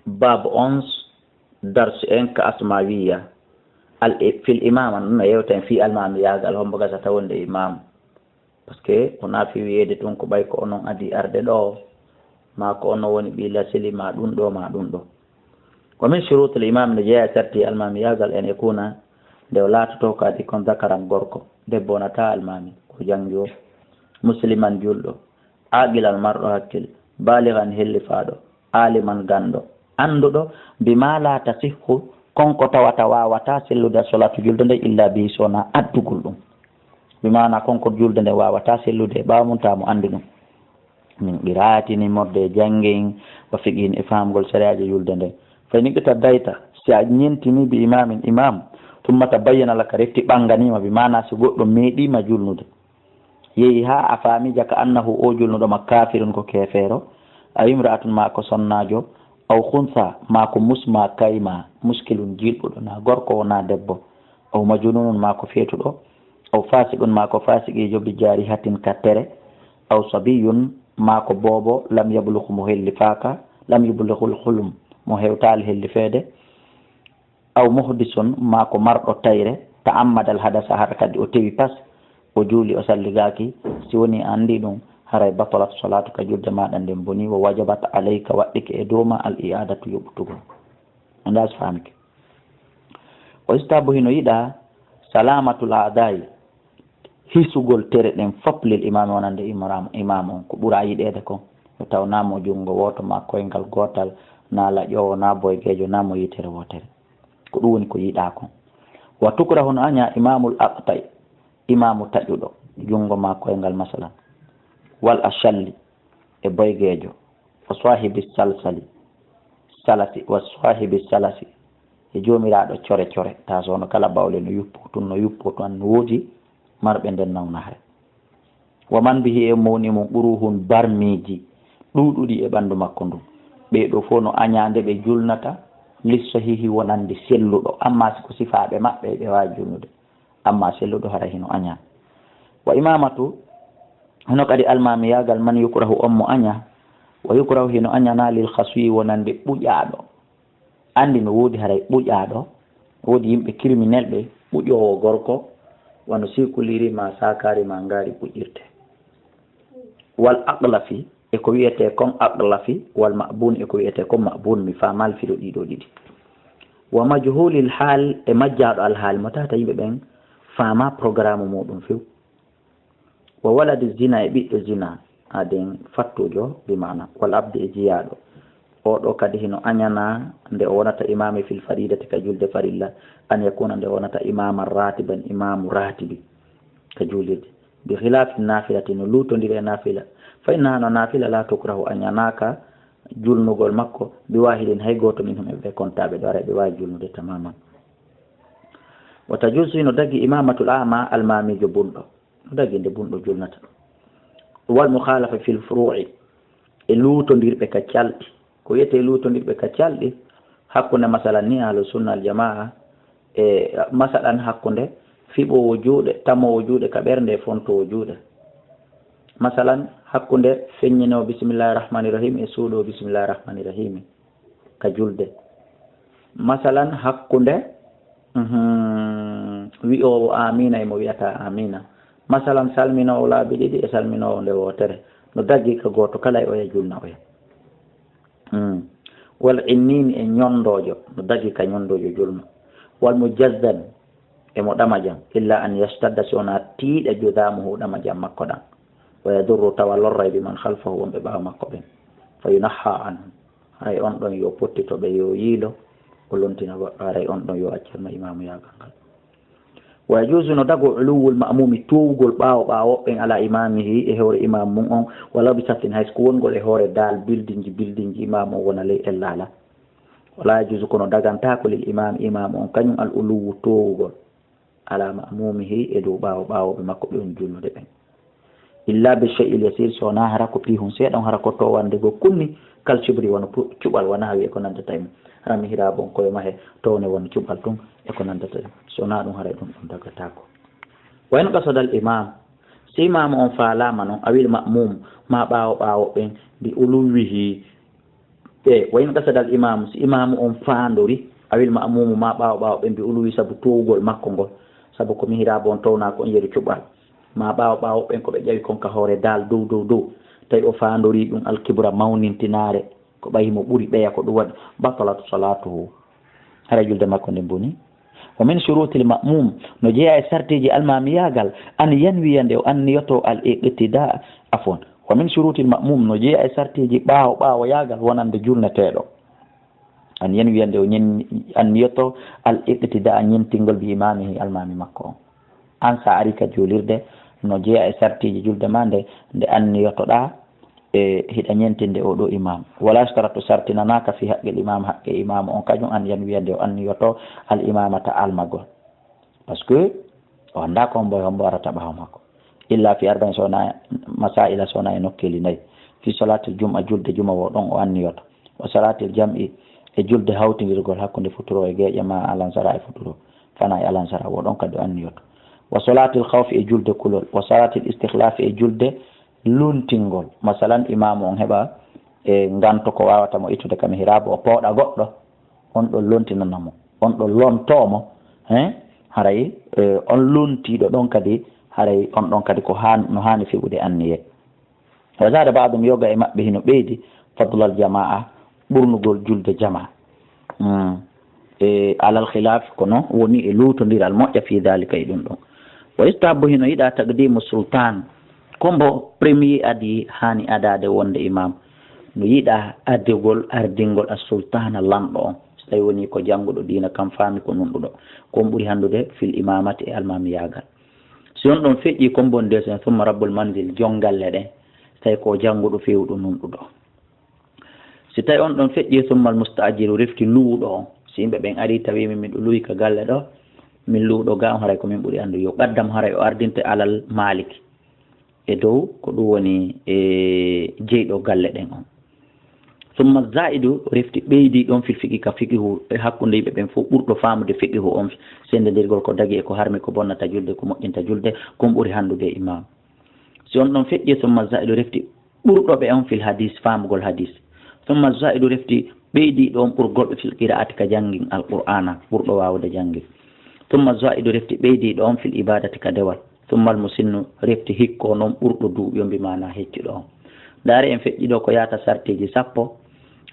باب 11 درس إنك أسماوية في الإمام أنه يوتين في المام يازال هم بغا ستاون الإمام باسكو on fi wiede ton ko bay ko onon adi arde do ma ko ono woni bi la seli ma dun do ومن شروط الإمام نجاة ترتي المام يازال أن يكون دولات توكا دي كون ذكران غوركو دبونتا المامي وجانجو مسلمان جولدو عاقل المرء هكل بالغا هل فادو عالما غاندو اندو بما لا تصح كونكو تواتا واتا سلودا صلاه جولدو الا بي سونا ادغول دum bimana konko julde nde wawata sellude bawmuntamo andino min qiraati ni modde jangin wa fiqin e famgol sariyaji julde nde fayni gita dayta si a ñentini bi imamin imam tumma tabayyana laka refti ɓanganima bimana si goɗɗo meeɗima julnude yehi ha a faami jaka annahu o julnuɗo ma kafirun ko kefeero a imra'atun ma ko sonnajo aw khunsa ma ko musma kayma muskilun jilɓuɗo na gorko wona debbo aw majnunun ma ko feetuɗo aw fasiqun ma ko fasiqijo bi jari hatin kattere aw sabiyun ma ko bobo lam yablughu mo helli faka lam yublughul hulum mo hewtal helli feede aw muhdisun ma ko marɗo tayre ta'ammadal hadasa har kadi o tewi pas o juuli o salligaki si woni andi ɗum haray batalat salatu ka julde maɗa nden boni wo wajabat alayka waɗɗike e dowma al i'adatu yoɓutugo andas famike o istabu hino yiɗa salamatul a'dai hisugol tere ɗen fop lil imam wonande imam on ko ɓuura yiɗede kon o tawnamo jungo woto ma koyngal gotal na laƴowo na boygejo na mo yitere wotere ko ɗum woni ko yiɗa kon wa tukra hono aña imamul aqtay imamu taƴuɗo jungo ma koyngal masalan wal ashalli e boygejo wa sahibi salsali salasi wa sahibi salasi e jomiraɗo core ta sono kala bawle no yuppo tun no woodi marɓe nden nawnahare wa man bihi e mawni mum ɓuruhun barmiji ɗuɗuɗi e ɓandu makko ndum ɓeɗo fof no añande ɓe julnata lisso hihi wonande selluɗo amma siko sifaɓe maɓɓe ɓe wawi julnude amma selluɗo hara hino aña wa imamatu hono kadi almami yagal man yukrahu on mo aña wa yukrahu hino añana lil khaswi wonande ɓuƴaɗo andi no woodi haray ɓuƴaɗo woodi yimɓe criminel ɓe ɓuƴowo gorko wano sikuliri ma sakari ma ngari ɓuƴirte wal aqlafi e ko wiyete kon aqlafi wal ma'bun e ko wiyete kon ma'bun mi famal fiɗo ɗiɗo ɗiɗi wa majhulil hal e majjaɗo al hal mo tata yimɓe ɓen fama programme muɗum few wa waladi zina e ɓiɗɗo zina aden fattujo bi mana wal abdi e jiyaɗo oɗo kadi hino añana nde o wonata imami fil faridati ka julde farilla an yakuna nde wonata imama ratiban imamu ratibi ka julirde bi khilafi nafilati no lutodiri e nafila fa inna no nafila la tukrahu añanaka julnugol makko bi wahidin hay goto min hum ɓe kontaɓe ɗo ara ɓe wawi julnude tamaman wa tajuzu no dagi imamatul ama almamijo bunɗo no dagi nde bunɗo julnata wal mukhalafa fil furu'i e lutodirɓe ka calɗi ko wiyete lutodirɓe ka calɗi hakkunde masalan ni ahlu sunna al jamaa e masalan hakkunde fiɓowo juuɗe tamowo juuɗe ka ɓernde fontowo juuɗe masalan hakkunde feññinowo bisimillahi rahmani rahim e suuɗo bisimillahi rahmani rahim ka julde masalan hakkunde wi'owo amina emo wiyata amina masalan salminowo laabi ɗiɗi e salminowo nde wotere no daggi ka goto kala e oya julna oya wal innini e ñondojo no daggi ka ñondojo julno wal mujazdan emo ɗamajam illa an yastadda si wona tiiɗa judamuhu ɗamajam makko ɗan wa yadurru tawa lorray bi man halfahu wonɓe ɓaawa makko ɓen fa yunaha anhu haray on ɗon yo pottito ɓe yo yiilo o lontina goɗɗo haray on ɗon yo accirno imamu yagal ngal wa yajuzu no dago uluwul ma'mumi towgol ɓaawo ɓen ala imamihi e hoore imam mum on wala bi saftin hay ko wongol e hoore dal building ji imam o wona ley ellala wala yajuzu kono dagantako lil imam on kañum al uluwu towgol ala ma'mumihi e dow ɓaawoɓe makko ɓe on julnude ɓen illa bi shay'il yasir so na hara ko pihun seeɗon hara ko towande go kunni kal cibri wono cuɓal wona wi e ko nandata en hara mi hira bon koye mahe towne won cuɓal ɗum e ko nandata en so na ɗum haray ɗum ɗum dagatako wayno qasodal imam si imam on faalama noon awil ma'mum ma ɓaawo ɓen bi uluwihi wayin qasadal imam si imam on faandori awil ma'mumu ma ɓaawo ɓe mbi uluwi sabu towgol makko ngol sabu ko mihiraabo on towna ko on yeri cuɓal ma ɓaawo ɓen ko ɓe ƴawi konka hoore dal dow tawi o faandori ɗum alkibra mawnintinare ko ɓayimo ɓuri ɓeya ko ɗum waɗi batalat salatuhu hara julde makko nde boni wa min shurutil ma'mum no jeeya e sartiji almamiyagal an yanwiya nde o anniyoto al iqtida afon wa min shurutil ma'mum no jeeya e sartiji ɓaawo yagal wonande julneteɗo an yanwiya nde o anniyoto al iqtida ñentingol bi imamihi almami makko on an sa ari ka julirde no jeeya e sartiji julde ma nde anniyotoɗa e hiɗa ñentinde oɗo imam wala staratu sartinanaka fi haqqil imam haqqe imam on kañum an yanwiya nde o anniyoto al imamata almagol par ce que o anda ko hombo warata ɓaawo makko illa fi arba'in sona masaila sona e nokkeli nayyi fi salatil jum'a julde juma wo ɗon o anniyoto wa salatil jam'i e julde hawtidirgol hakkude futuro e geeƴe ma alansara e futuro fana e alansara wo ɗon kadi o anniyoto wa salatil khawfi e julde kulol wa salatil istikhlafi e julde luntingol masalan imamu on heɓa e ganto ko wawata mo ittude kam hiraabo o pooɗa goɗɗo on ɗon lontinanamo on ɗon lontomo haray on lontiɗo ɗon kadi haray on ɗon kadi ko no hani fiɓude anniye wa zada baɗum yoga e maɓɓe hino ɓeydi fadlal jama'a ɓurnugol julde jama e alal khilaf kono woni e lutodiral moƴƴa fi dalika e ɗum ɗon wa istahabbu hino yiɗa taqdimu sultan kombo premier adi hani adade wonde imam no yiɗa addegol ardingol as sultana lamɗo on so tawi woni ko jannguɗo diina kam faami ko nunɗuɗo kon ɓuri handude fil imamati e almamiyagal si on ɗon feƴƴi kombon desen summa rabbul manzil jongalle ɗen so tawi ko jannguɗo fewɗo nunɗuɗo si tawi on ɗon feƴƴi summal mustaajiru refti luuɗo on si yimɓe ɓen ari tawimi min ɗo luwi ka galle ɗo min luuɗo ga on haray ko min ɓuri andu yo ɓaddam haray o ardinte alal maliki e dow ko ɗum woni e jeyɗo galle ɗen on summa zaidu refti ɓeydi ɗon fil fiqi ka fiqihu e hakkude yimɓe ɓen fof ɓurɗo famude fiqihu on sendedirgol ko dagi e ko harmi ko bonnata julde ko moƴƴinta julde kon ɓuri handude e imam si on ɗon feƴƴi summa zaidu refti ɓurɗoɓe on fil hadis famugol hadis summa zaidu refti ɓeydi ɗon ɓurgolɓe fil qira'ati ka janngin alqur'ana ɓurɗo wawde janngin summa zaidu refti ɓeydi ɗon fil ibadati ka dewal summal musinnu refti hikko noon ɓurɗo duuɓi mbimana hecciɗo on ndaari en feƴƴiɗo ko yata sartiji 10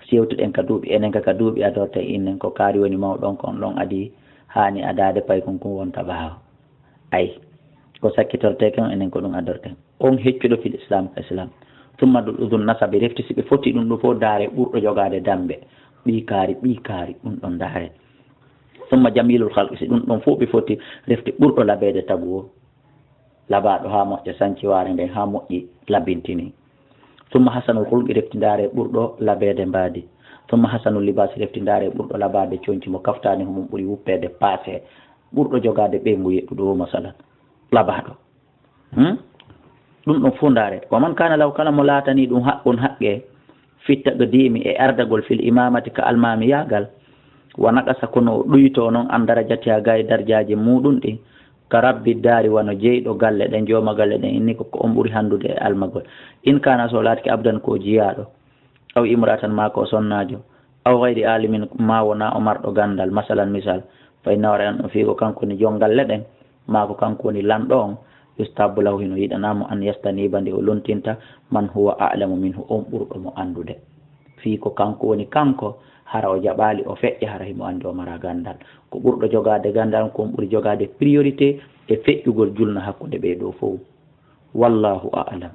sewtuɗen ka duuɓi enen ka duuɓi adorte innen ko kaari woni mawɗon kon ɗon adi hani adade pay kon kon wonta ɓaawo ayi ko sakkitorte ken enen ko ɗum adorten on heccuɗo fil islam ka islam summa ɗum nasabi refti si ɓe foti ɗum ɗo fof daare ɓurɗo jogade dambe ɓi kaari ɗum ɗon daare summa jamilul halqi si ɗum ɗon fof ɓe foti refti ɓurɗo labede tagu o labaɗo ha moƴƴa sanciware nden ha moƴƴi labintini summa hasanul hulqi refti ndaare ɓurɗo labede mbaadi summa hasanul libasi refti ndaare ɓurɗo labade coñci mo kaftani homum ɓuuri wuppede paase ɓurɗo jogade ɓeygu yeɗɗuɗo o masalan labaɗo ɗum ɗon fof ndaare waman kana law kala mo laatani ɗum haqqun haqqe fitta qdimi e ardagol fil imamati ka almami yagal wona qasa kono ɗuyto noon an darajati ha ga e dardiaji muɗum ɗi ka rabbi daari wano jeyɗo galle ɗen jooma galle ɗen inni ko on ɓuri handude e almagol in kana so laatiki abdan ko jiyaɗo aw imratan ma ko sonnajo aw gayri alimin ma wona o marɗo gandal masalan misal fay nawre an o fi ko kanko ni jongalle ɗen ma ko kanko woni lanɗo on yustabu lahu hino yiɗanamo an yastaniba nde o lontinta man huwa a'lamu minhu on ɓurɗo mo andude fi ko kanko woni kanko hara o jaɓali o feƴƴa hara himo andi o mara gandal ko ɓurɗo jogade gandal ko ɓuri jogade priorité e feƴƴugol julna hakkude ɓeɗo fof wallahu a'lam.